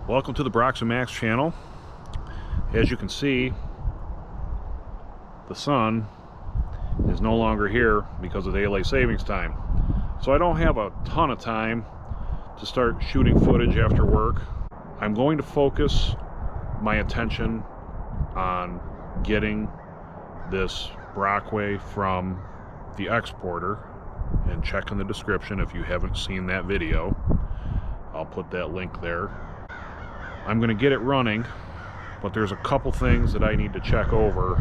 Welcome to the Brox and Max channel. As you can see, the sun is no longer here because of daylight savings time. So I don't have a ton of time to start shooting footage after work. I'm going to focus my attention on getting this Brockway from the exporter, and check in the description if you haven't seen that video. I'll put that link there. I'm going to get it running, but there's a couple things that I need to check over.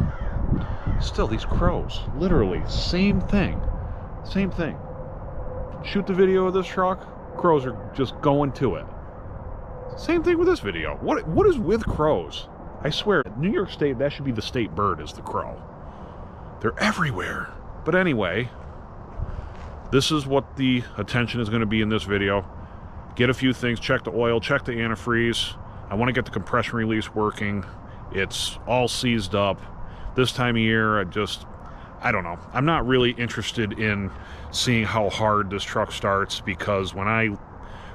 Still, these crows, literally same thing. Shoot the video of this truck, crows are just going to it. Same thing with this video. What is with crows? I swear, New York State, that should be the state bird, is the crow. They're everywhere. But anyway, this is what the attention is going to be in this video. Get a few things, check the oil, check the antifreeze. I want to get the compression release working. It's all seized up. This time of year, I don't know. I'm not really interested in seeing how hard this truck starts, because when I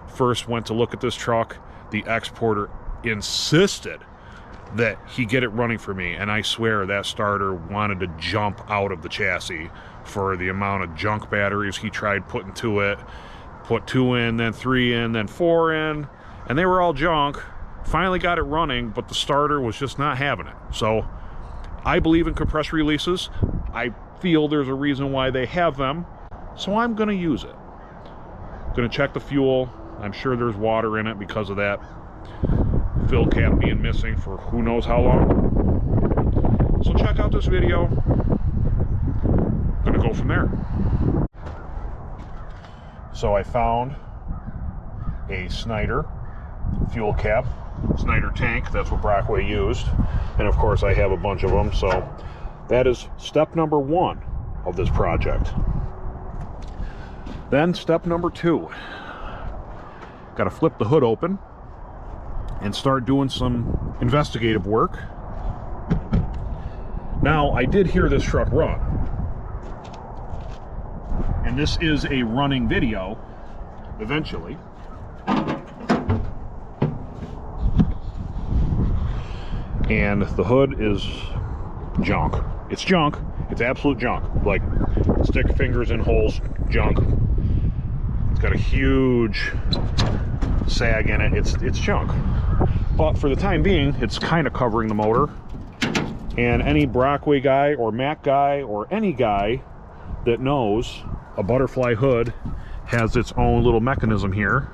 first went to look at this truck, the exporter insisted that he get it running for me, and I swear that starter wanted to jump out of the chassis for the amount of junk batteries he tried putting to it. Put 2 in, then 3 in, then 4 in, and they were all junk. Finally got it running, but the starter was just not having it. So I believe in compressor releases. I feel there's a reason why they have them, so I'm going to use it. Going to check the fuel. I'm sure there's water in it because of that fill cap being missing for who knows how long. So check out this video. Going to go from there. So I found a Snyder fuel cap, Snyder tank. That's what Brockway used, and of course I have a bunch of them. So that is step number 1 of this project. Then step number 2, got to flip the hood open and start doing some investigative work. Now, I did hear this truck run, and this is a running video eventually. And the hood is junk. It's junk. It's absolute junk. Like, stick fingers in holes, junk. It's got a huge sag in it. It's junk. But for the time being, it's kind of covering the motor. And any Brockway guy or Mac guy or any guy that knows a butterfly hood has its own little mechanism here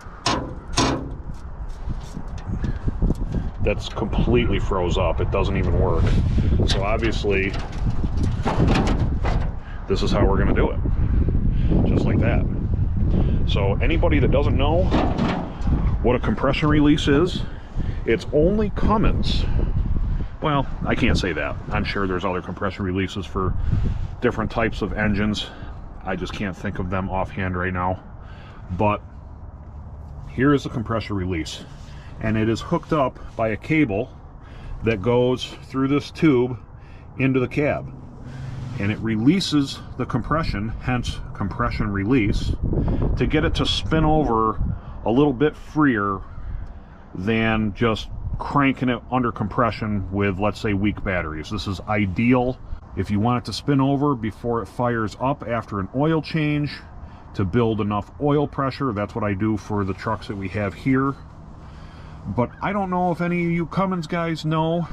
that's completely froze up. It doesn't even work. So obviously this is how we're going to do it, just like that. So anybody that doesn't know what a compression release is, it's only Cummins. Well, I can't say that. I'm sure there's other compression releases for different types of engines. I just can't think of them offhand right now. But here is the compression release, and it is hooked up by a cable that goes through this tube into the cab, and it releases the compression, hence compression release, to get it to spin over a little bit freer than just cranking it under compression with, let's say, weak batteries. This is ideal if you want it to spin over before it fires up after an oil change, to build enough oil pressure. That's what I do for the trucks that we have here. But I don't know if any of you Cummins guys know,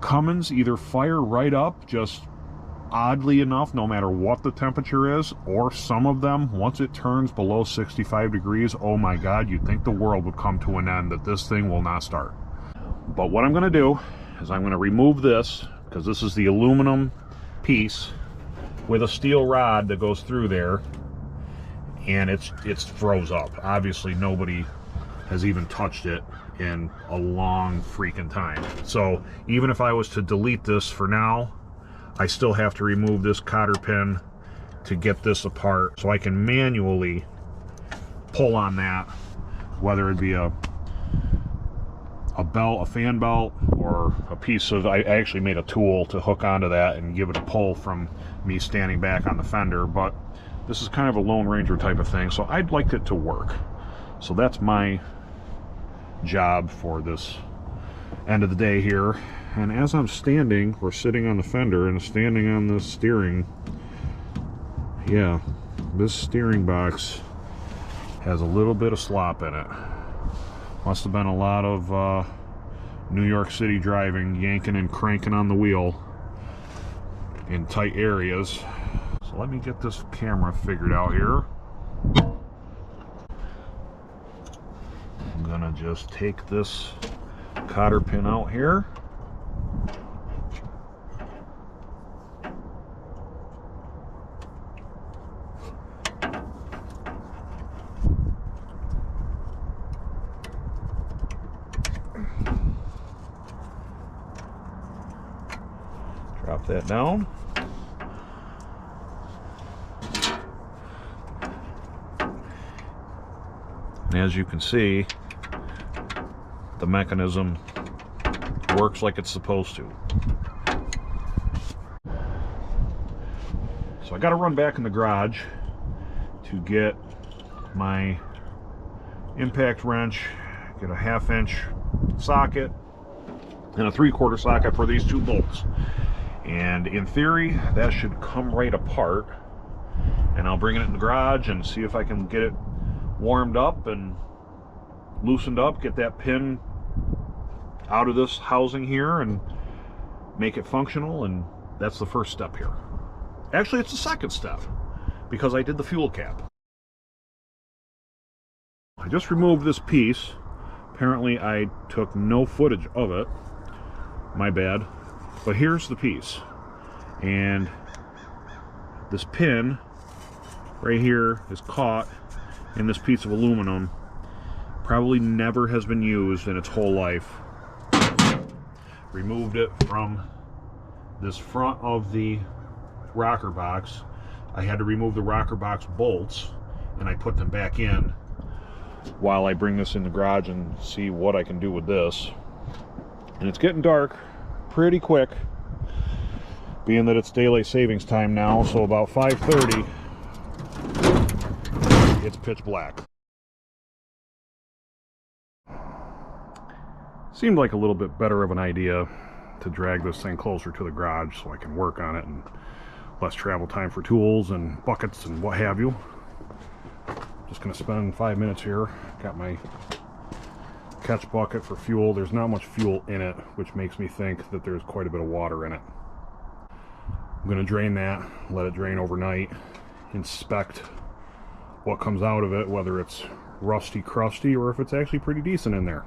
Cummins either fire right up, just oddly enough, no matter what the temperature is, or some of them, once it turns below 65 degrees, oh my God, you'd think the world would come to an end, that this thing will not start. But what I'm going to do is I'm going to remove this, because this is the aluminum piece with a steel rod that goes through there, and it's froze up. Obviously nobody has even touched it in a long freaking time. So even if I was to delete this for now, I still have to remove this cotter pin to get this apart, so I can manually pull on that, whether it be a belt, a fan belt, or a piece of, I actually made a tool to hook onto that and give it a pull from me standing back on the fender. But this is kind of a Lone Ranger type of thing, so I'd like it to work. So that's my job for this end of the day here. And as I'm standing or sitting on the fender and standing on this steering, yeah, this steering box has a little bit of slop in it. Must have been a lot of New York City driving, yanking and cranking on the wheel in tight areas. So let me get this camera figured out here. I'm gonna just take this cotter pin out here. Drop that down. And as you can see, the mechanism works like it's supposed to. So I got to run back in the garage to get my impact wrench, get a 1/2 inch socket and a 3/4 socket for these 2 bolts. And in theory, that should come right apart. And I'll bring it in the garage and see if I can get it warmed up and loosened up, get that pin out of this housing here and make it functional. And that's the first step here. Actually, it's the second step because I did the fuel cap. I just removed this piece. Apparently I took no footage of it. My bad. But here's the piece. And this pin right here is caught in this piece of aluminum. Probably never has been used in its whole life. Removed it from this front of the rocker box. I had to remove the rocker box bolts and I put them back in while I bring this in the garage and see what I can do with this. And it's getting dark pretty quick, being that it's daylight savings time now, so about 5:30 it's pitch black. Seemed like a little bit better of an idea to drag this thing closer to the garage so I can work on it and less travel time for tools and buckets and what have you. Just gonna spend 5 minutes here. Got my catch bucket for fuel. There's not much fuel in it, which makes me think that there's quite a bit of water in it. I'm gonna drain that, let it drain overnight, inspect what comes out of it, whether it's rusty crusty or if it's actually pretty decent in there.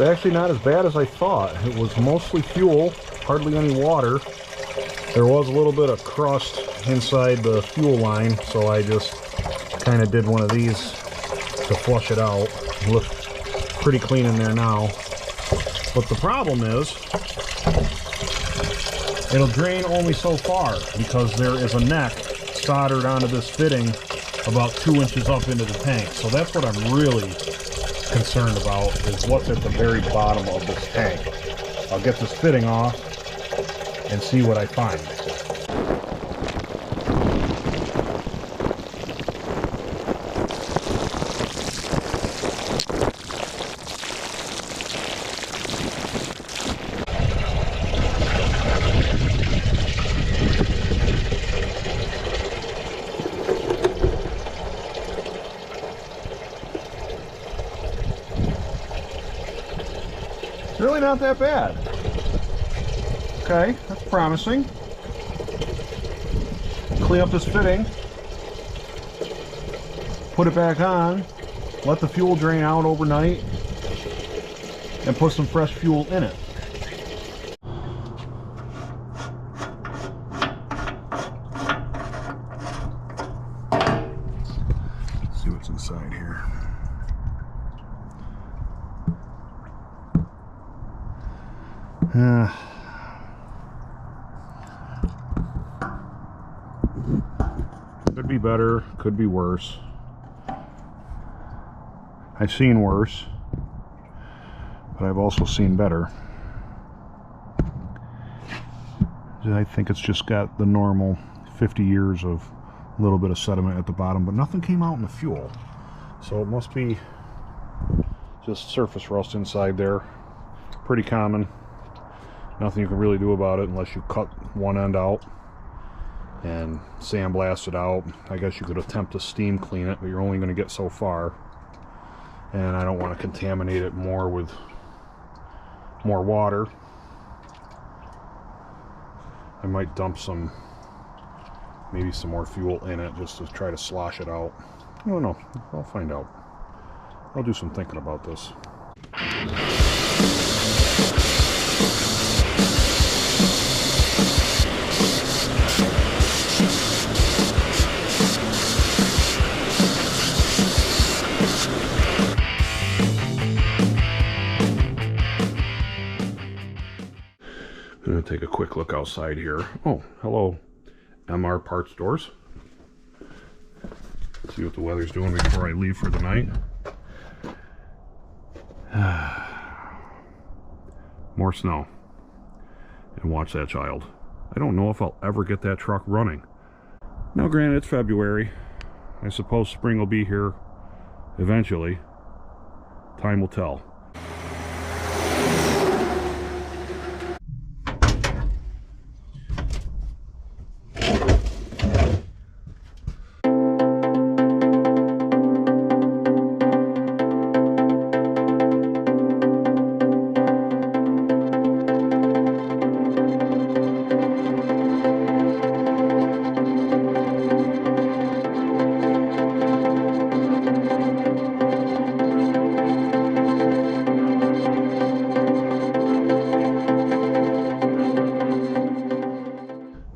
It's actually not as bad as I thought. It was mostly fuel, hardly any water. There was a little bit of crust inside the fuel line, so I just kind of did one of these to flush it out. It looks pretty clean in there now. But the problem is, it'll drain only so far because there is a neck soldered onto this fitting about 2 inches up into the tank. So that's what I'm really concerned about, is what's at the very bottom of this tank. I'll get this fitting off and see what I find. Really not that bad. Okay, that's promising. Clean up this fitting, put it back on, let the fuel drain out overnight, and put some fresh fuel in it. Let's see what's inside here. Could be better, could be worse. I've seen worse, but I've also seen better. I think it's just got the normal 50 years of a little bit of sediment at the bottom, but nothing came out in the fuel. So it must be just surface rust inside there. Pretty common. Nothing you can really do about it unless you cut one end out and sandblast it out. I guess you could attempt to steam clean it, but you're only going to get so far. And I don't want to contaminate it more with more water. I might dump maybe some more fuel in it just to try to slosh it out. I don't know. I'll find out. I'll do some thinking about this. I'm going to take a quick look outside here. Oh, hello, MR Parts Doors. See what the weather's doing before I leave for the night. More snow. And watch that child. I don't know if I'll ever get that truck running. Now granted, it's February. I suppose spring will be here eventually. Time will tell.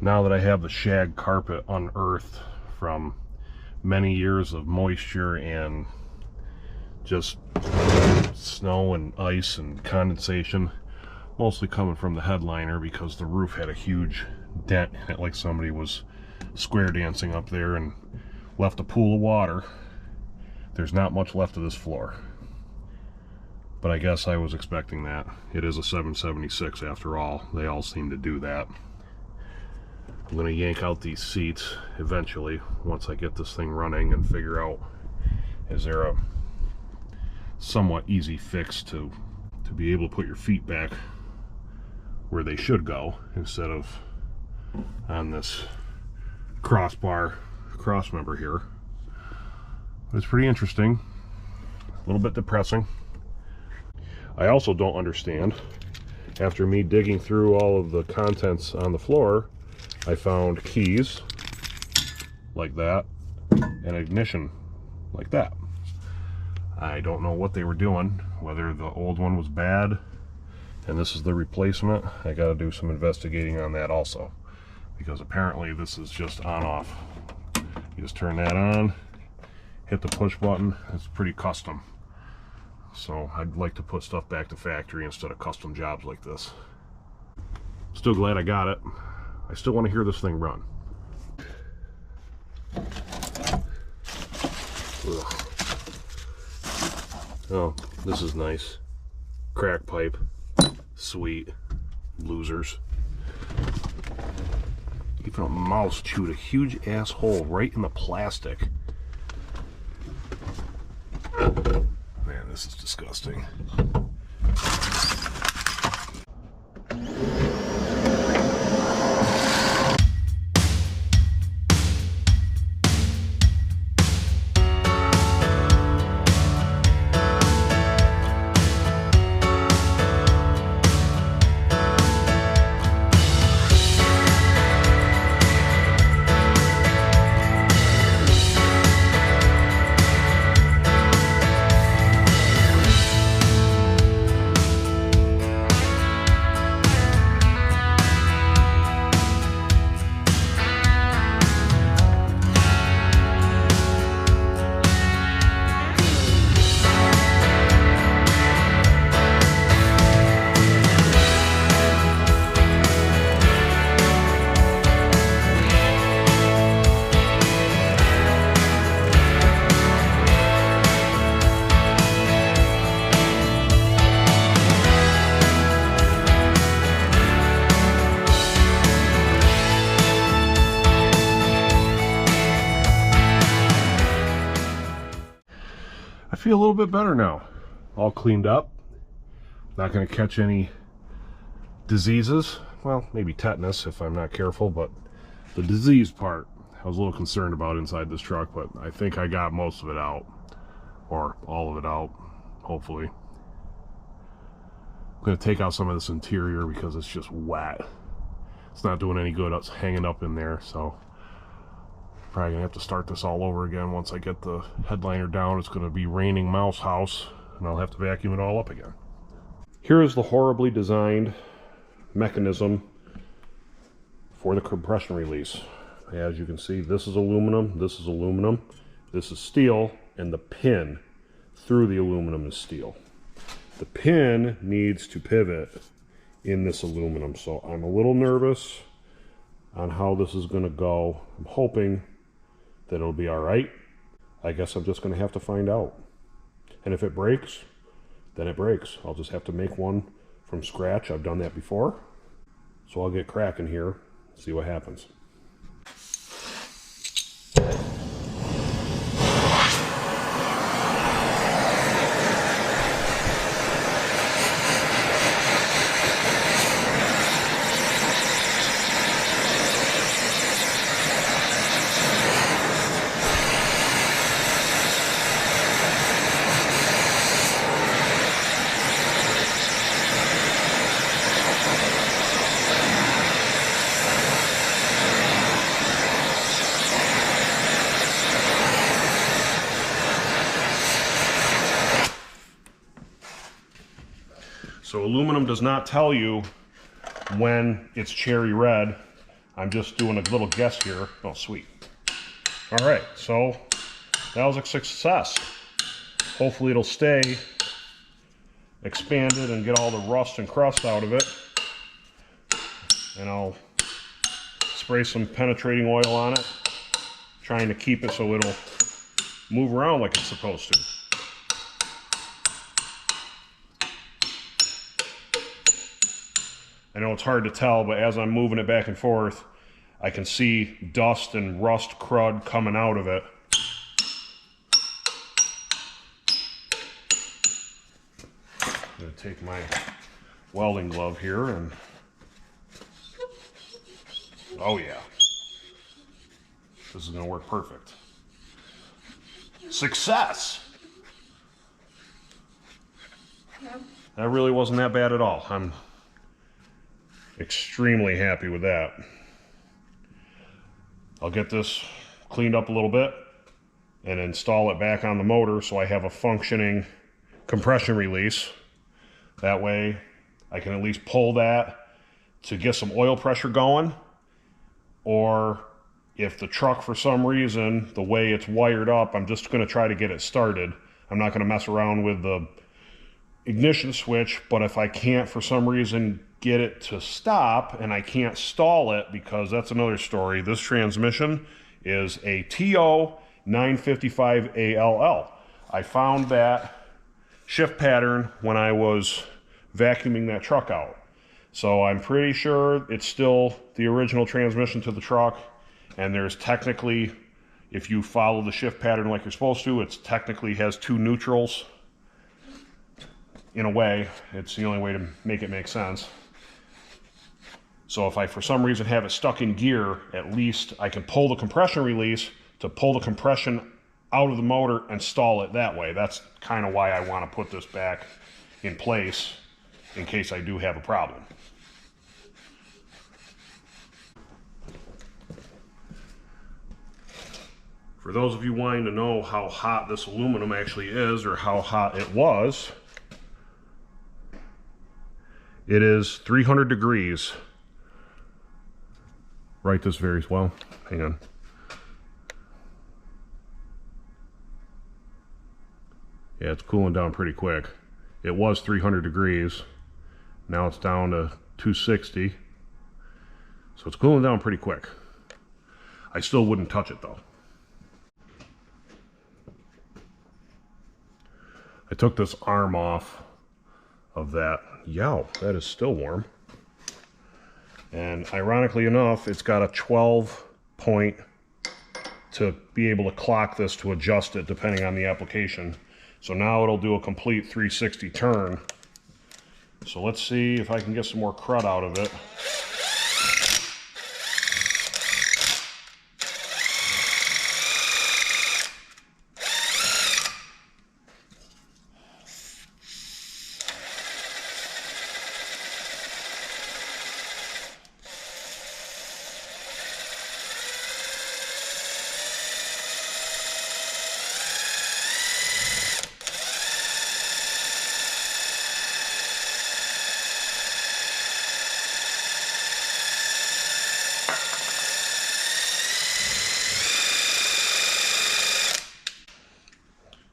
Now that I have the shag carpet unearthed from many years of moisture and just snow and ice and condensation, mostly coming from the headliner because the roof had a huge dent in it, like somebody was square dancing up there and left a pool of water. There's not much left of this floor, but I guess I was expecting that. It is a 776 after all. They all seem to do that. I'm going to yank out these seats eventually once I get this thing running and figure out, is there a somewhat easy fix to be able to put your feet back where they should go instead of on this crossbar cross member here. But it's pretty interesting, a little bit depressing. I also don't understand, after me digging through all of the contents on the floor, I found keys like that and ignition like that. I don't know what they were doing, whether the old one was bad and this is the replacement. I got to do some investigating on that also, because apparently this is just on off. You just turn that on, hit the push button. It's pretty custom. So I'd like to put stuff back to factory instead of custom jobs like this. Still glad I got it. I still want to hear this thing run. Ugh. Oh, this is nice. Crack pipe. Sweet. Losers. Even a mouse chewed a huge asshole right in the plastic. Man, this is disgusting. feel a little bit better now. All cleaned up. Not going to catch any diseases. Well, maybe tetanus if I'm not careful, but the disease part I was a little concerned about inside this truck, but I think I got most of it out, or all of it out, hopefully. I'm going to take out some of this interior because it's just wet. It's not doing any good. It's hanging up in there, so probably going to have to start this all over again once I get the headliner down. It's going to be raining mouse house, and I'll have to vacuum it all up again. Here is the horribly designed mechanism for the compression release. As you can see, this is aluminum, this is steel, and the pin through the aluminum is steel. The pin needs to pivot in this aluminum, so I'm a little nervous on how this is going to go. I'm hoping that it'll be all right. I guess I'm just going to have to find out. And if it breaks, then it breaks. I'll just have to make one from scratch. I've done that before. So I'll get cracking here, see what happens. So aluminum does not tell you when it's cherry red. I'm just doing a little guess here. Oh, sweet. All right, so that was a success. Hopefully it'll stay expanded and get all the rust and crust out of it. And I'll spray some penetrating oil on it, trying to keep it so it'll move around like it's supposed to. I know it's hard to tell, but as I'm moving it back and forth, I can see dust and rust crud coming out of it. I'm going to take my welding glove here and... oh yeah. This is going to work perfect. Success! That really wasn't that bad at all. I'm extremely happy with that. I'll get this cleaned up a little bit and install it back on the motor so I have a functioning compression release. That way I can at least pull that to get some oil pressure going, or if the truck for some reason, the way it's wired up, I'm just going to try to get it started. I'm not going to mess around with the ignition switch, but if I can't for some reason get it to stop and I can't stall it, because that's another story. This transmission is a TO 955 ALL. I found that shift pattern when I was vacuuming that truck out. So I'm pretty sure it's still the original transmission to the truck, and there's technically, if you follow the shift pattern like you're supposed to, it's technically has two neutrals. In a way, it's the only way to make it make sense. So if I for some reason have it stuck in gear, at least I can pull the compression release to pull the compression out of the motor and stall it that way. That's kind of why I want to put this back in place in case I do have a problem. For those of you wanting to know how hot this aluminum actually is, or how hot it was, it is 300 degrees right this very well. Hang on. Yeah, it's cooling down pretty quick. It was 300 degrees. Now it's down to 260. So it's cooling down pretty quick. I still wouldn't touch it though. I took this arm off of that. Yow, that is still warm. And ironically enough, it's got a 12 point to be able to clock this to adjust it depending on the application. So now it'll do a complete 360 turn. So let's see if I can get some more crud out of it.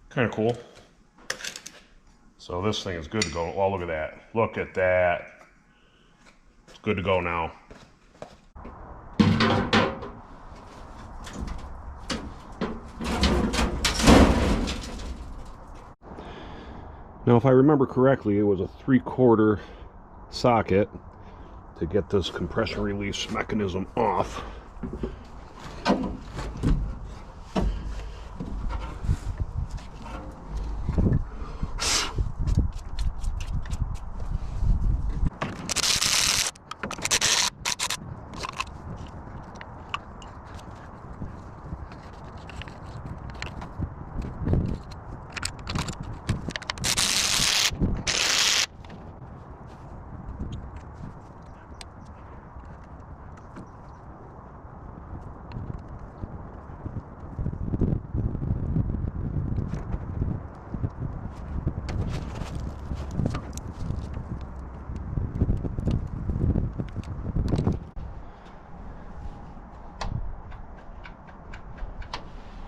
Kind of cool. So this thing is good to go. Oh, look at that. Look at that. It's good to go now. Now, if I remember correctly, it was a 3/4 socket to get this compression release mechanism off.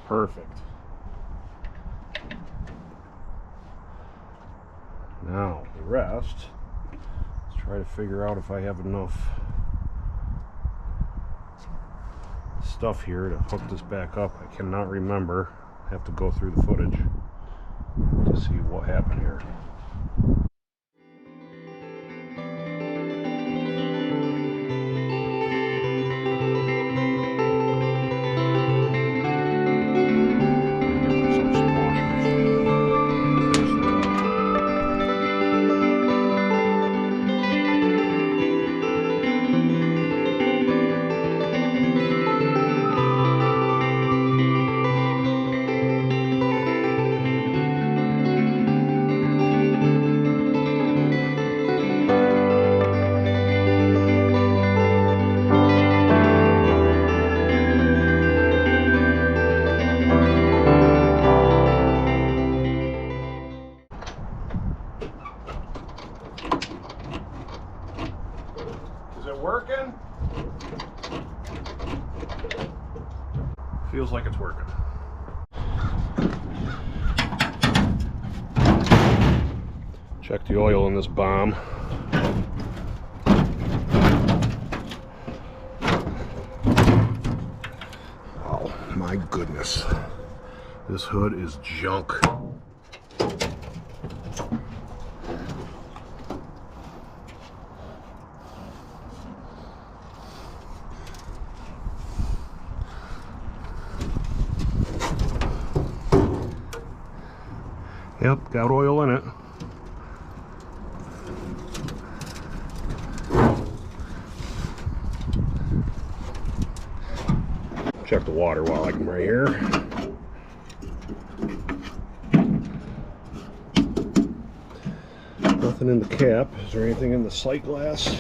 Perfect. Now, the rest, let's try to figure out if I have enough stuff here to hook this back up. I cannot remember. I have to go through the footage to see what happened here. Working? Feels like it's working. Check the oil in this bomb. Oh my goodness. This hood is junk. Yep, got oil in it. Check the water while I come right here. Nothing in the cap. Is there anything in the sight glass?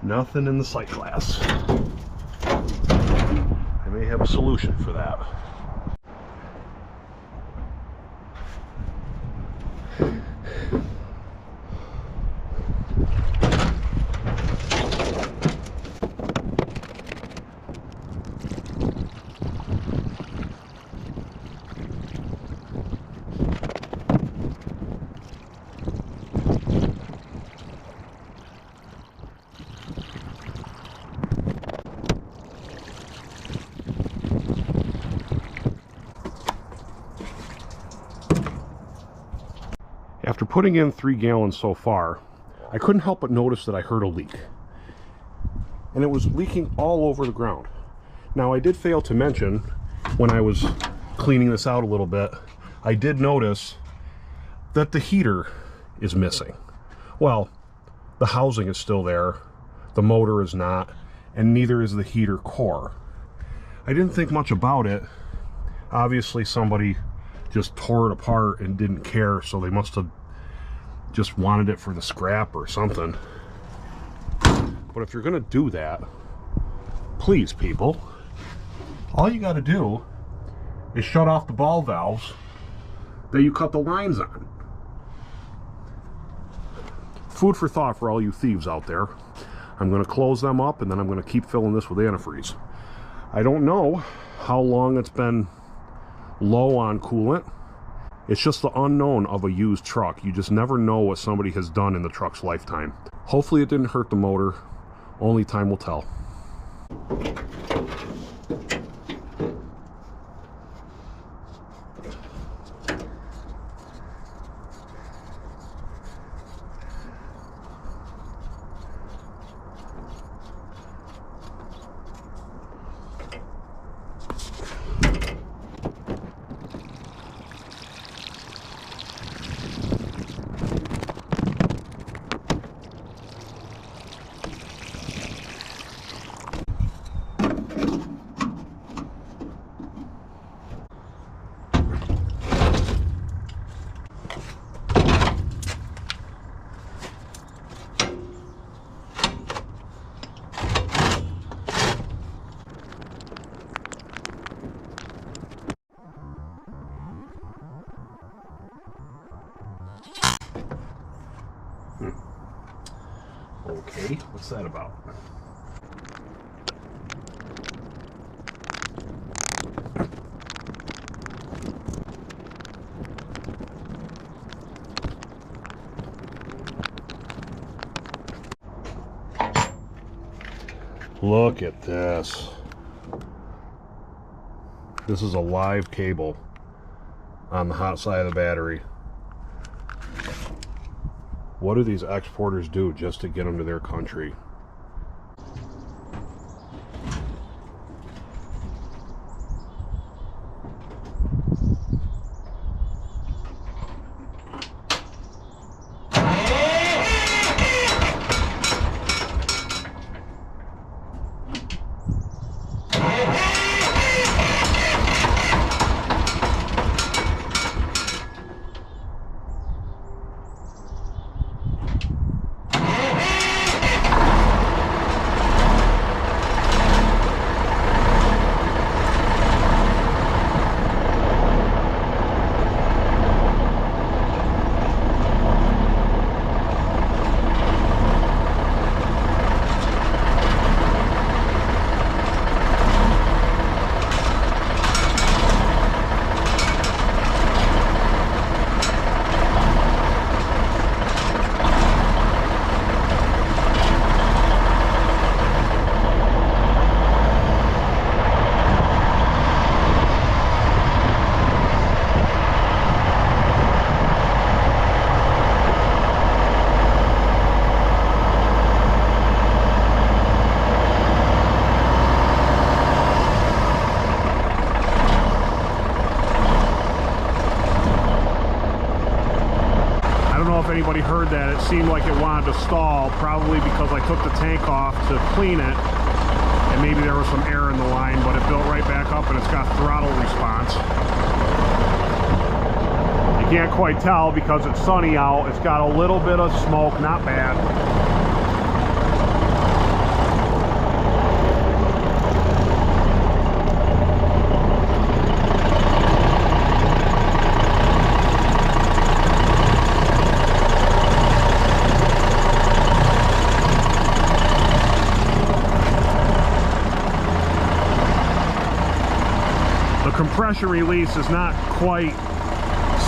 Nothing in the sight glass. I may have a solution for that. After putting in 3 gallons so far, I couldn't help but notice that I heard a leak. and it was leaking all over the ground. Now, I did fail to mention, when I was cleaning this out a little bit, I did notice that the heater is missing. Well, the housing is still there, the motor is not, and neither is the heater core. I didn't think much about it. Obviously somebody just tore it apart and didn't care, so they must have just wanted it for the scrap or something. But if you're gonna do that, please, people, all you gotta do is shut off the ball valves that you cut the lines on. Food for thought for all you thieves out there. I'm gonna close them up, and then I'm gonna keep filling this with antifreeze. I don't know how long it's been low on coolant. It's just the unknown of a used truck. You just never know what somebody has done in the truck's lifetime. Hopefully it didn't hurt the motor. Only time will tell. Okay, what's that about? Look at this. This is a live cable on the hot side of the battery. What do these exporters do just to get them to their country? Anybody heard that? It seemed like it wanted to stall, probably because I took the tank off to clean it, and maybe there was some air in the line, but it built right back up and it's got throttle response. You can't quite tell because it's sunny out. It's got a little bit of smoke, not bad. Compression release is not quite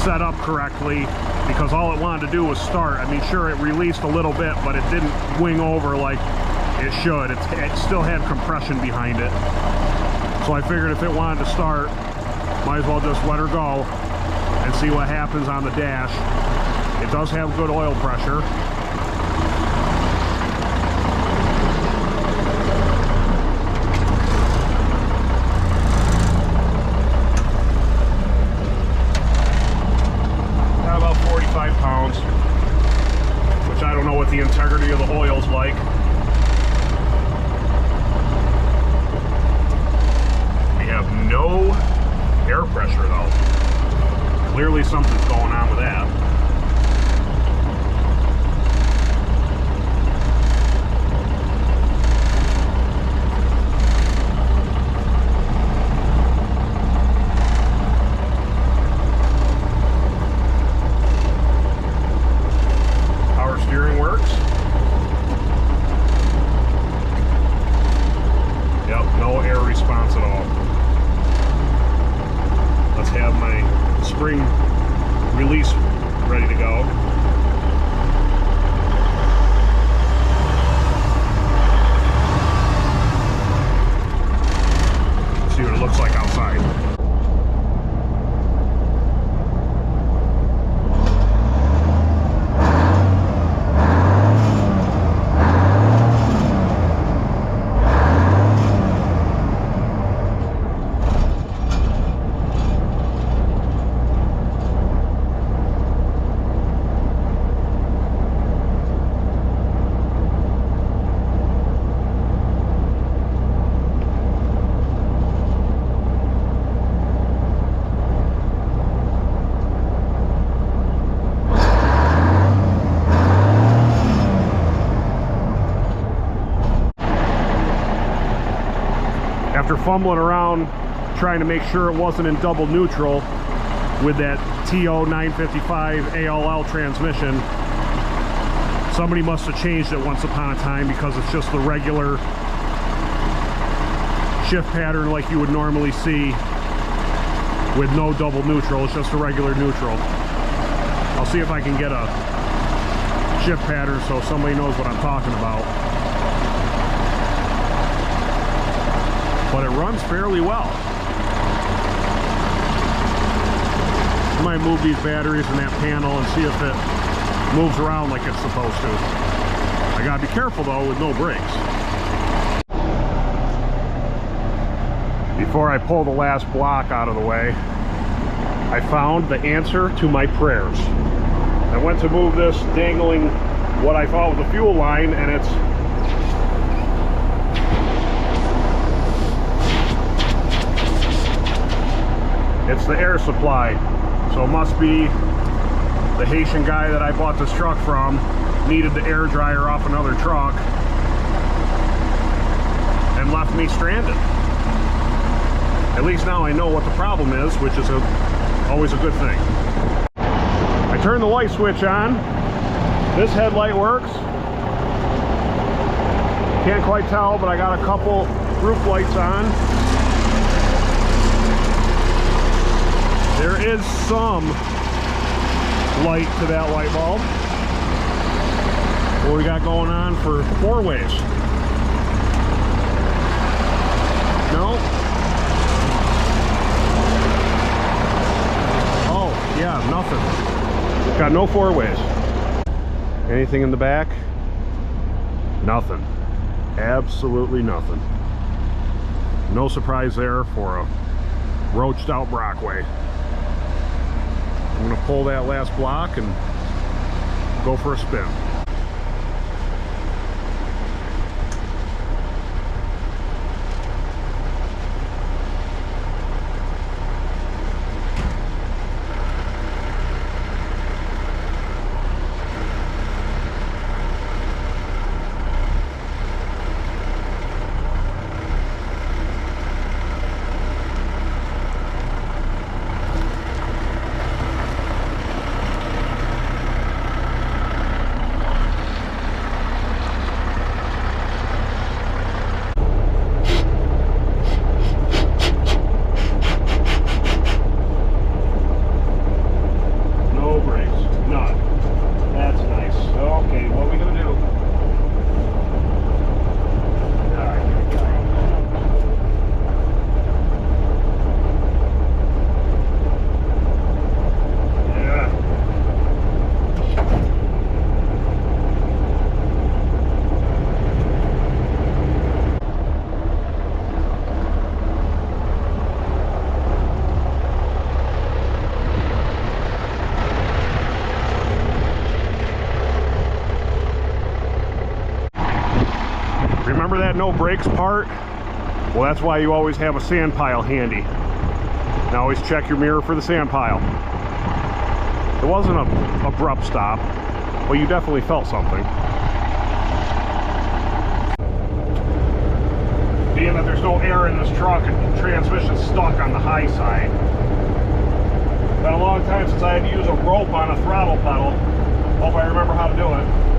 set up correctly because all it wanted to do was start. I mean, sure, it released a little bit, but it didn't wing over like it should. It still had compression behind it. So I figured if it wanted to start, might as well just let her go and see what happens on the dash. It does have good oil pressure. air pressure though. Clearly something's going on with that. Power steering works. Yep, no air response at all. Let's have my spring release ready to go. See what it looks like outside. After fumbling around trying to make sure it wasn't in double neutral with that TO 955 ALL transmission, somebody must have changed it once upon a time, because it's just the regular shift pattern like you would normally see with no double neutral. It's just a regular neutral. I'll see if I can get a shift pattern so somebody knows what I'm talking about. But it runs fairly well. I might move these batteries in that panel and see if it moves around like it's supposed to. I gotta be careful though with no brakes. Before I pull the last block out of the way, I found the answer to my prayers. I went to move this dangling what I thought was a fuel line, and it's the air supply. So it must be the Haitian guy that I bought this truck from needed the air dryer off another truck and left me stranded. At least now I know what the problem is, which is always a good thing. I turned the light switch on. This headlight works. Can't quite tell, but I got a couple roof lights on. There is some light to that light bulb. What we got going on for four ways? No? Oh, yeah, nothing. Got no four ways. Anything in the back? Nothing. Absolutely nothing. No surprise there for a roached out Brockway. I'm going to pull that last block and go for a spin. Remember that no brakes part? Well, that's why you always have a sand pile handy. Now always check your mirror for the sand pile. It wasn't an abrupt stop, but you definitely felt something. Being that there's no air in this truck and the transmission's stuck on the high side. Been a long time since I had to use a rope on a throttle pedal. Hope I remember how to do it.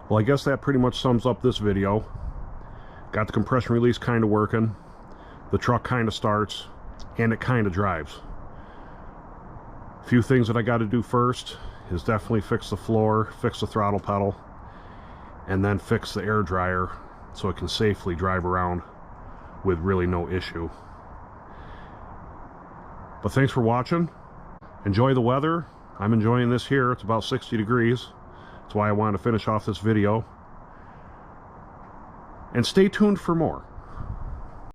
Well, I guess that pretty much sums up this video. Got the compression release kind of working, the truck kind of starts, and it kind of drives. A few things that I got to do first is definitely fix the floor, fix the throttle pedal, and then fix the air dryer so it can safely drive around with really no issue. But thanks for watching. Enjoy the weather. I'm enjoying this here. It's about 60 degrees. That's why I wanted to finish off this video. And stay tuned for more.